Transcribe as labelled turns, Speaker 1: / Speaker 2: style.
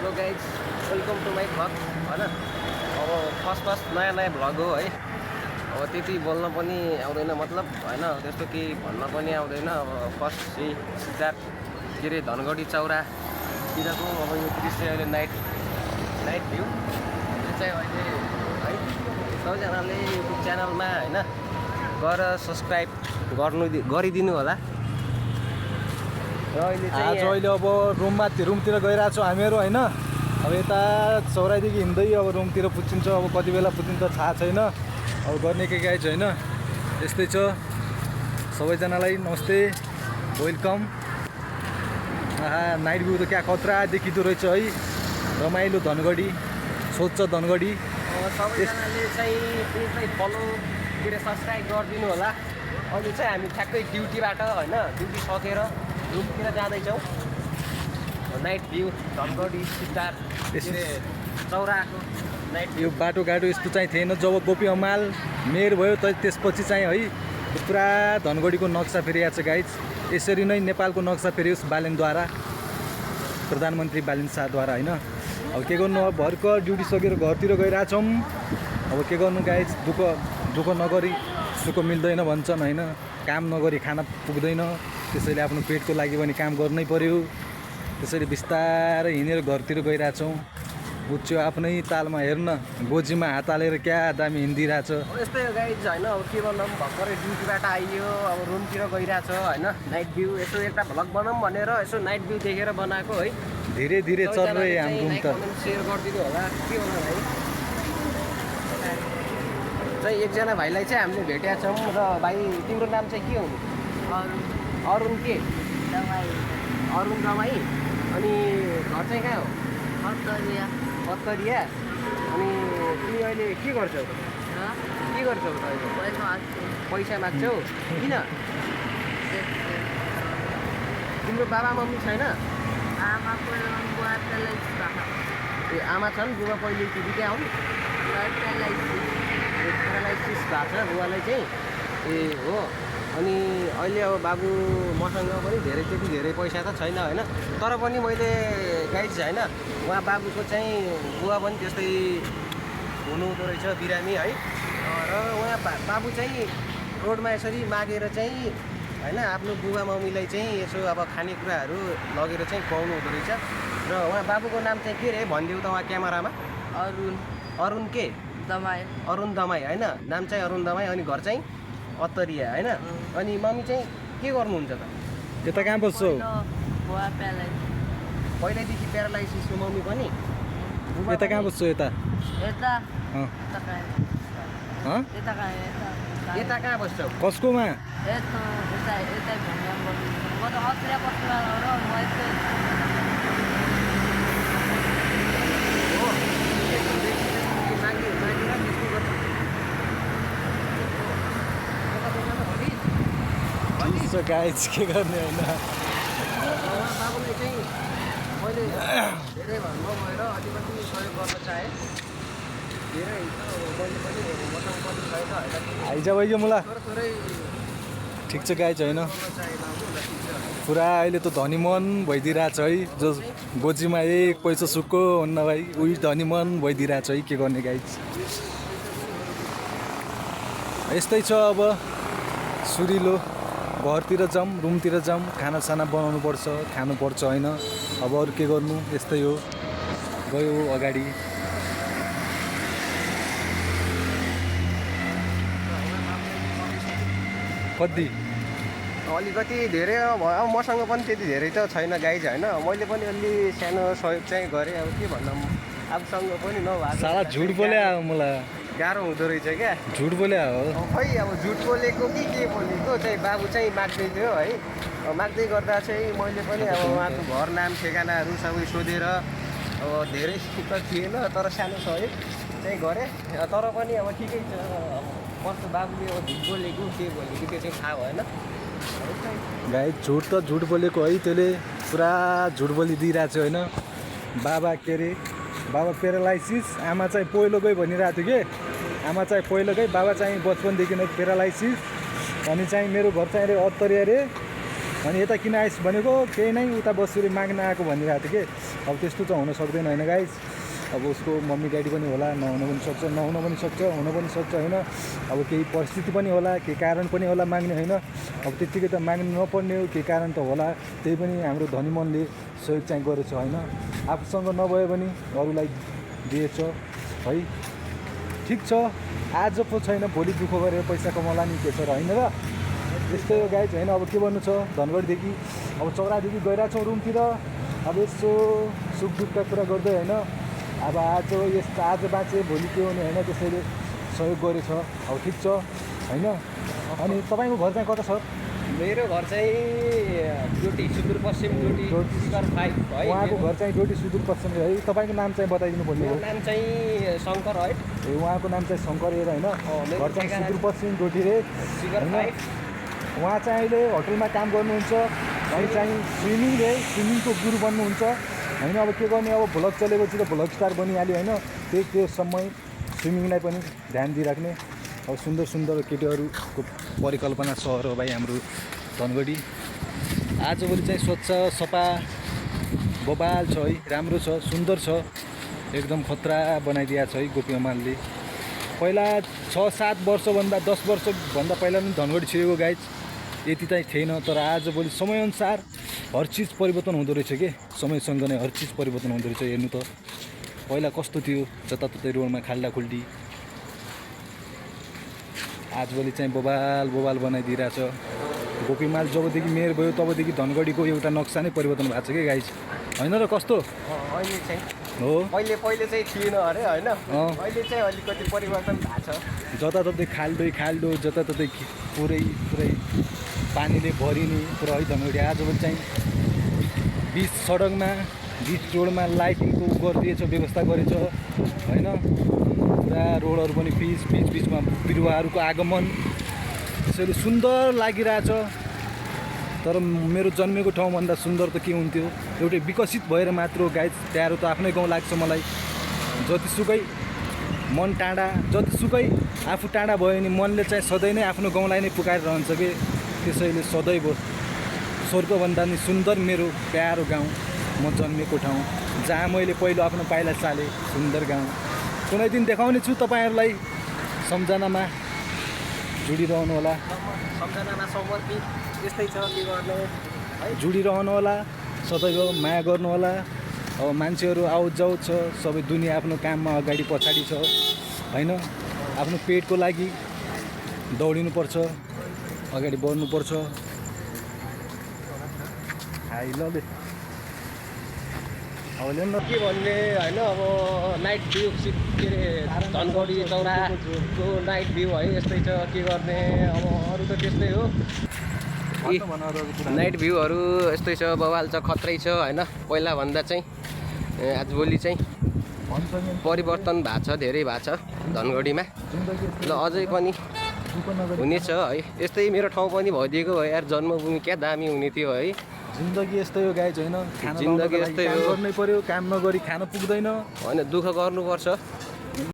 Speaker 1: Hello guys, welcome to my vlog होइन। अब first नयाँ भ्लग हो है। अब त्यति बोल्न पनि आउँदैन, मतलब होइन, त्यस्तो केही भन्न पनि आउँदैन। अब फर्स्ट चाहिँ सिद्धार्थ के अरे धनगढी चौरातिरको अब यो दृश्य अहिले नाइट भ्यू। यो चाहिँ अहिले है सबैजनाले युट्युब च्यानलमा होइन गएर सब्सक्राइब गरिदिनु होला।
Speaker 2: आज अहिले अब रुमतिर गइरहेको छौँ हामीहरू होइन। अब यता चौरादेखि हिँड्दै अब रुमतिर पुग्छिन्छ। अब कति बेला पुग्छिन्छ थाहा छैन। अब गर्ने के गाइज होइन, यस्तै छ। सबैजनालाई नमस्ते, वेलकम। नाइट भ्यू त क्या खतरा देखिँदो रहेछ है। रमाइलो धनगढी, स्वच्छ धनगढी।
Speaker 1: सबैजनाले चाहिँ प्लिज फलो के अरे सब्सक्राइब गरिदिनु होला। अहिले चाहिँ हामी ठ्याक्कै ड्युटीबाट होइन, ड्युटी सकेर रुमतिर जाँदैछौँ। नाइट भ्यू धनगढी सिद्धार्थ चौराको नाइट
Speaker 2: यो बाटोघाटो यस्तो चाहिँ थिएन। जब गोपी हमाल मेयर भयो त्यसपछि चाहिँ है पुरा धनगढीको नक्सा फेरिएको छ गाइज। यसरी नै नेपालको नक्सा फेरियोस् बालेनद्वारा, प्रधानमन्त्री बालेन शाहद्वारा होइन। अब के गर्नु, अब भर्खर ड्युटी सकेर घरतिर गइरहेछौँ। अब के गर्नु गाइज, दुःख नगरी सुख मिल्दैन भन्छन् होइन। काम नगरी खाना पुग्दैन, त्यसैले आफ्नो पेटको लागि पनि काम गर्नै पर्यो। त्यसैले बिस्तारै हिँडेर घरतिर गइरहेछौँ। बुझ्यो आफ्नै तालमा हेर्न, गोजीमा हात हालेर क्या दामी हिँडिरहेछ।
Speaker 1: यस्तै हो गाइज होइन। अब के गर्नु, भर्खरै ड्युटीबाट आइयो, अब रुमतिर गइरहेछ होइन। नाइट भ्यू यसो एउटा भ्लग बनाऊँ भनेर यसो नाइट भ्यू देखेर बनाएको है।
Speaker 2: धीरे धीरे चल रहे हाम्रो रुम त।
Speaker 1: सेयर गरिदिनु होला। के होला भाइ चाहिँ एकजना भाइलाई चाहिँ हामीले भेटेका छौँ। र भाइ तिम्रो नाम चाहिँ के हो? अरुण के? अरुण दमाई। अनि घर चाहिँ कहाँ हो? पत्तरिया। अनि तिमी अहिले के गर्छौ? के गर्छौ त अहिले? पैसा माग्छौ? किन? तिम्रो बाबा मम्मी छैन? ए आमा छन्, बुबा पहिले बित्या हुन्? प्यारालाइसिस भएको छ बुबालाई चाहिँ। ए हो। अनि अहिले अब बाबु मसँग पनि धेरै पैसा त छैन होइन। तर पनि मैले गाइज होइन, उहाँ बाबुको चाहिँ बुवा पनि त्यस्तै हुनुहुँदो रहेछ, बिरामी है। र उहाँ बाबु चाहिँ रोडमा यसरी मागेर चाहिँ होइन आफ्नो बुबा मम्मीलाई चाहिँ यसो अब खानेकुराहरू लगेर चाहिँ खुवाउनु हुँदो रहेछ। र उहाँ बाबुको नाम चाहिँ के अरे भनिदिऊ त उहाँ क्यामेरामा? अरुण के? अरुण दमाई होइन, नाम चाहिँ अरुण दमाई। अनि घर चाहिँ अत्तरिया होइन। अनि मम्मी चाहिँ के गर्नुहुन्छ त?
Speaker 2: यता कहाँ बस्छौ?
Speaker 1: पहिल्यैदेखि प्यारालाइसिसको मम्मी पनि?
Speaker 2: यता कहाँ बस्छौ? यता
Speaker 1: यता कहाँ बस्छौ?
Speaker 2: कसकोमा? गाइज के गर्ने होइन।
Speaker 1: बाबुलाई चाहिँ मैले धेरै नभएर अलिकति सहयोग गर्न चाहेँ। धेरै मैले पनि मसँग पनि छैन होइन।
Speaker 2: आइज भयो मलाई ठिक छ गाइज होइन। पुरा अहिले त धनीमन भइदिइरहेछ है। जो गोजीमा एक पैसा सुक्को हुन्न भाइ, उही धनीमन भइदिइरहेछ है। के गर्ने गाइज, यस्तै छ। अब सुरिलो घरतिर जाऊँ, रुमतिर जाऊँ, खानासाना बनाउनुपर्छ, खानुपर्छ होइन। अब अरू के गर्नु, यस्तै हो। गयो अगाडि। कति
Speaker 1: अलिकति धेरै भयो। अब मसँग पनि त्यति धेरै त छैन गाइज होइन। मैले पनि अलि सानो सहयोग चाहिँ गरेँ। अब के भन्नु, आफूसँग पनि नभएको।
Speaker 2: साला झुट बोले मलाई
Speaker 1: गाह्रो हुँदो रहेछ क्या।
Speaker 2: झुट बोले हो
Speaker 1: खै, अब झुट बोलेको कि के बोलेको चाहिँ बाबु चाहिँ माग्दै थियो है। माग्दै गर्दा चाहिँ मैले पनि अब उहाँको घर नाम ठेगानाहरू सबै सोधेर अब धेरै त थिएन, तर सानो सहयोग चाहिँ गरेँ। तर पनि अब ठिकै छ। कस्तो बाबुले अब झुट बोलेको के बोलेको त्यो चाहिँ थाहा भएन।
Speaker 2: गाई झुट त झुट बोलेको है। त्यसले पुरा झुट बोलिदिइरहेको छ होइन। बाबा के अरे, बाबा प्यारालाइसिस, आमा चाहिँ पहिलोकै भनिरहेको थियो कि आमा चाहिँ पहिलोकै, बाबा चाहिँ बचपनदेखि नै प्यारालाइसिस। अनि चाहिँ मेरो घर चाहिँ अरे अत्तरिया अरे। अनि यता किन आइस भनेको केही नै उता बसेर माग्न आएको भनिरहेको थियो कि अब त्यस्तो चाहिँ हुन सक्दैन होइन गाइस। अब उसको मम्मी ड्याडी पनि होला, नहुन पनि सक्छ, नहुन पनि सक्छ, हुन पनि सक्छ होइन। अब केही परिस्थिति पनि होला, केही कारण पनि होला माग्ने होइन। अब त्यत्तिकै त माग्नु नपर्ने हो, केही कारण त होला। त्यही पनि हाम्रो धनी मनले सहयोग चाहिँ गरेछ होइन। आफूसँग नभए पनि अरूलाई दिएछ है। ठिक छ, आज पो छैन भोलि दुःख गरेर पैसा कमाउला नि के छ र होइन र। यस्तै हो गाइज होइन। अब के भन्नु छ, धनगढीदेखि अब चौरादेखि गइरहेछौँ रुमतिर। अब यसो सुख दुःखका कुरा गर्दै होइन। अब आज बाँचे भोलि के हुने होइन, त्यसैले सहयोग गरेछ। अब ठिक छ होइन। अनि तपाईँको घर चाहिँ कता छ?
Speaker 1: मेरो घर चाहिँ डोटी सुदूरपश्चिम डोटी शिखर 5 है।
Speaker 2: उहाँको घर चाहिँ डोटी सुदूरपश्चिम है। तपाईँको नाम चाहिँ बताइदिनु पर्ने हो।
Speaker 1: नाम चाहिँ शङ्कर है।
Speaker 2: उहाँको नाम चाहिँ शङ्कर हेर होइन। घर चाहिँ सुदूरपश्चिम डोटी रे
Speaker 1: शिखर 5।
Speaker 2: उहाँ चाहिँ अहिले होटलमा काम गर्नुहुन्छ। अनि चाहिँ स्विमिङको गुरु बन्नुहुन्छ होइन। अब के गर्ने, अब भ्लग चलेपछि त भ्लग स्टार बनिहाल्यो होइन। त्यो समय स्विमिङलाई पनि ध्यान दिइराख्ने। अब सुन्दर सुन्दर केटीहरूको परिकल्पना सहर हो भाइ हाम्रो धनगढी। आजभोलि चाहिँ स्वच्छ सफा बबाल छ है, राम्रो छ, सुन्दर छ, एकदम खतरा बनाइदिएको छ है गोपी अमालले। पहिला 6-7 वर्षभन्दा 10 वर्षभन्दा पहिला पनि धनगढी छिरेको गाइज यति चाहिँ थिएन। तर आजभोलि समयअनुसार हर चिज परिवर्तन हुँदो रहेछ के, समयसँग नै हर चिज परिवर्तन हुँदो रहेछ। हेर्नु त पहिला कस्तो थियो, जताततै रोडमा खाल्डाखुल्डी, आजभोलि चाहिँ बबाल बनाइदिइरहेछ। गोपीमाल जबदेखि मेयर भयो तबदेखि धनगढीको एउटा नक्सा नै परिवर्तन भएको छ कि गाइज होइन र। कस्तो
Speaker 1: अहिले चाहिँ
Speaker 2: हो,
Speaker 1: पहिले चाहिँ थिएन अरे होइन। अहिले चाहिँ अलिकति परिवर्तन भएको छ।
Speaker 2: जताततै खाल्डो जताततै पुरै पानीले भरिने पुरा है धनगढी। आजभोलि चाहिँ बिच सडकमा बिच रोडमा लाइटिङको गरिदिएछ, व्यवस्था गरेछ होइन। पुरा रोडहरू पनि बिचमा बिरुवाहरूको आगमन, त्यसैले सुन्दर लागिरहेछ। तर मेरो जन्मेको ठाउँभन्दा सुन्दर त के हुन्थ्यो, एउटै विकसित भएर मात्र गाइज प्यारो त आफ्नै गाउँ लाग्छ मलाई। जतिसुकै मन टाढा, जतिसुकै आफू टाढा भयो भने मनले चाहिँ सधैँ नै आफ्नो गाउँलाई नै पुकारिरहन्छ कि। त्यसैले सदैव स्वर्गभन्दा नि सुन्दर मेरो प्यारो गाउँ, म जन्मेको ठाउँ, जहाँ मैले पहिलो आफ्नो पाइला चालेँ, सुन्दर गाउँ। कुनै दिन देखाउने छु तपाईँहरूलाई। सम्झनामा जुडिरहनु होला,
Speaker 1: सम्झनामा समर्पित यस्तै छ, के गर्ने है।
Speaker 2: जुडिरहनु होला, सदैव माया गर्नु होला। अब मान्छेहरू आउट जाउट छ, सबै दुनियाँ आफ्नो काममा अगाडि पछाडि छ होइन। आफ्नो पेटको लागि दौडिनुपर्छ, अगाडि बढ्नुपर्छ। ल अब
Speaker 1: के भन्ने होइन। अब नाइट भ्यू के अरे धनगढी चौराको नाइट भ्यू है, यस्तै छ, के गर्ने। अब अरू त त्यस्तै हो। नाइट भ्यूहरू यस्तै छ, बवाल छ, खत्रै छ होइन। पहिलाभन्दा चाहिँ आजभोलि चाहिँ परिवर्तन भएको छ, धेरै भएको छ धनगढीमा। ल अझै पनि हुनेछ है। यस्तै मेरो ठाउँ पनि भइदिएको भए यार जन्मभूमि क्या दामी हुने थियो है।
Speaker 2: जिन्दगी यस्तै हो गाइज होइन।
Speaker 1: जिन्दगी यस्तै हो,
Speaker 2: गर्नै पर्यो, काम नगरी खान पुग्दैन
Speaker 1: होइन। दुःख गर्नुपर्छ।